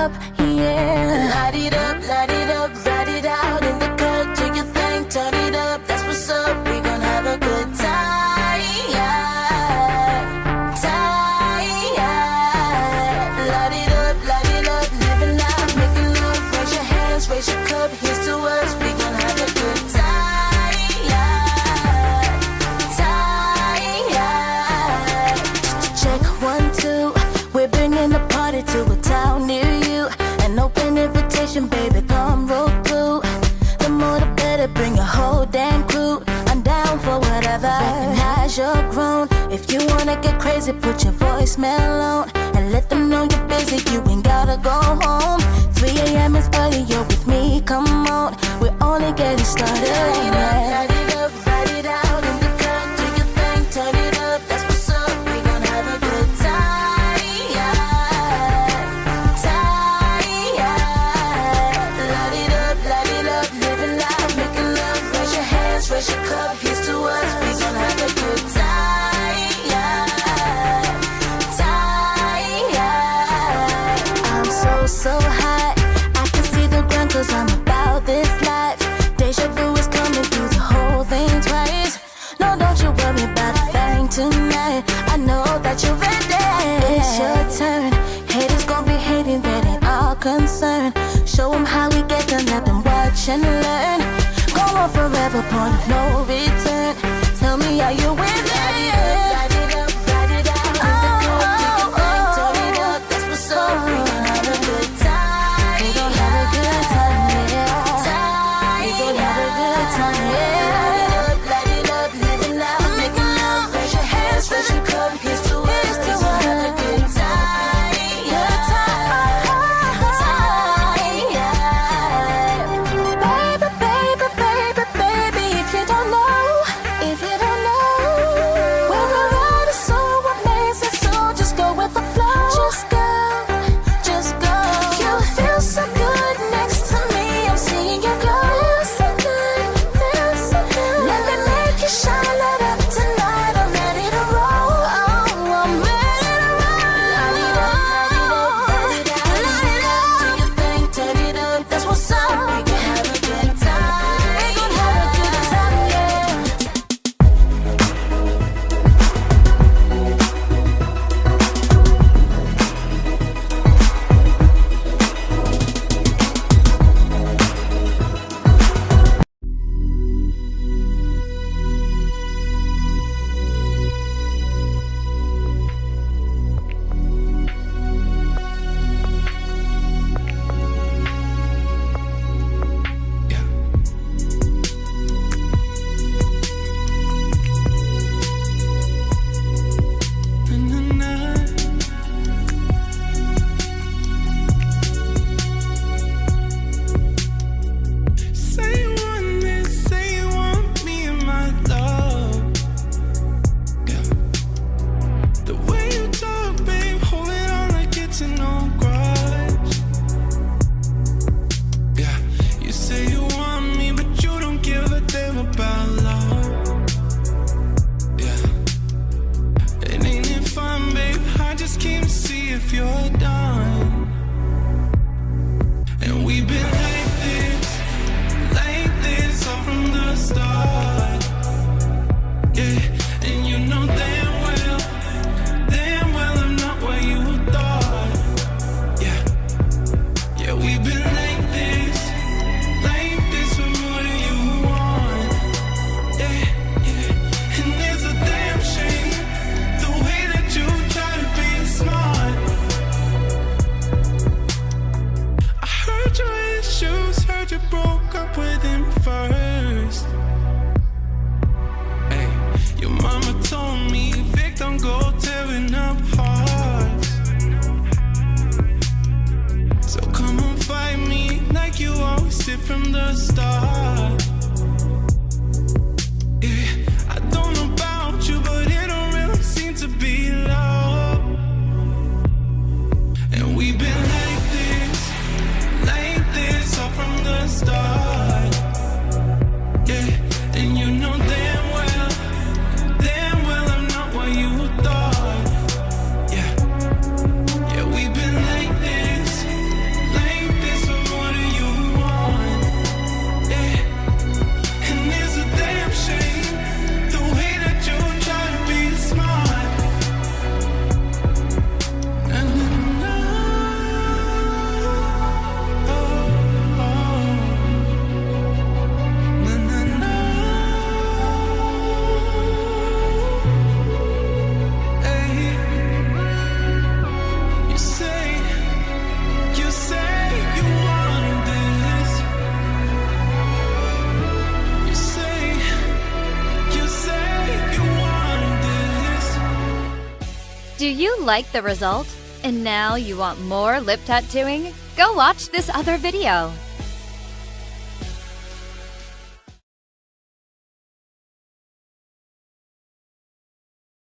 up, yeah. Light it up, ride it out in the cut. Do your thing, turn it up, that's what's up. We gon' have a good time, time. Light it up, living life, making love. Raise your hands, raise your cup, here's to us. We gon' have a good time, time. Check 1, 2. We're bringing the party to a town near you. An open invitation, baby, come roll through. The more the better, bring your whole damn crew. I'm down for whatever. Recognize you're grown. If you wanna get crazy, put your voicemail on and let them know you're busy. You ain't gotta go home. 3 a.m. is early, you're with me, come on. We're only getting started. Light it up, ride it out in the cut. Do your thing, turn it up, that's what's up. We gon' have a good time, time. Light it up, living life, making love. Raise your hands, raise your cup, here's to us. We gon' have a good time, time. I'm so hot, I can see the ground 'cause I'm about this life. Deja vu is coming through the whole thing twice. No, don't you worry about a thing tonight. I know that you're ready. It's your turn. Haters gon' be hating, that ain't our concern. Show them how we get done, let them watch and learn. Go on forever, point of no return. Tell me, are you with it? Light it up, ride it out. Oh, turn it up, that's what's up. We gon' have a good time. We gon' have a good time, yeah. We gon' have a good time, yeah. Light it up, living loud, making love. Raise your hands, raise your cup, here's to us. We gon' have a good time, yeah. Baby, if you don't know, we're around us, so amazing, so just go with the flow. Just go. You feel so good next to me, I'm seeing you glow. Feel so good. Let me make you shine, light up tonight. I'm ready to roll. Oh, I'm ready to roll. Light it up, light it out. Do your thing, turn it up, that's what's up. We can have a good time. We gon' have a good time, yeah. Say you want this, say you want me and my love. Yeah. The way you talk, babe, hold it on like it's an old grudge. Yeah. You say you want me, but you don't give a damn about love. Yeah. And ain't it fun, babe? I just came to see if you're done. And we've been like this all from the start. Yeah, and you know damn well I'm not what you thought. Yeah, yeah, we've been like this for more than you want. Yeah, yeah, and it's a damn shame the way that you try to be smart. I heard your issues, heard you broke up with him first. Hey, your mama told me, Vic, don't go tearing up hearts. So come on, fight me like you always did from the start. Yeah, I don't know about you, but it don't really seem to be love. And we've been like this all from the start. Yeah, and you know damn well I'm not what you thought. Yeah, yeah, we've been like this Do you like the result? And now you want more lip tattooing? Go watch this other video.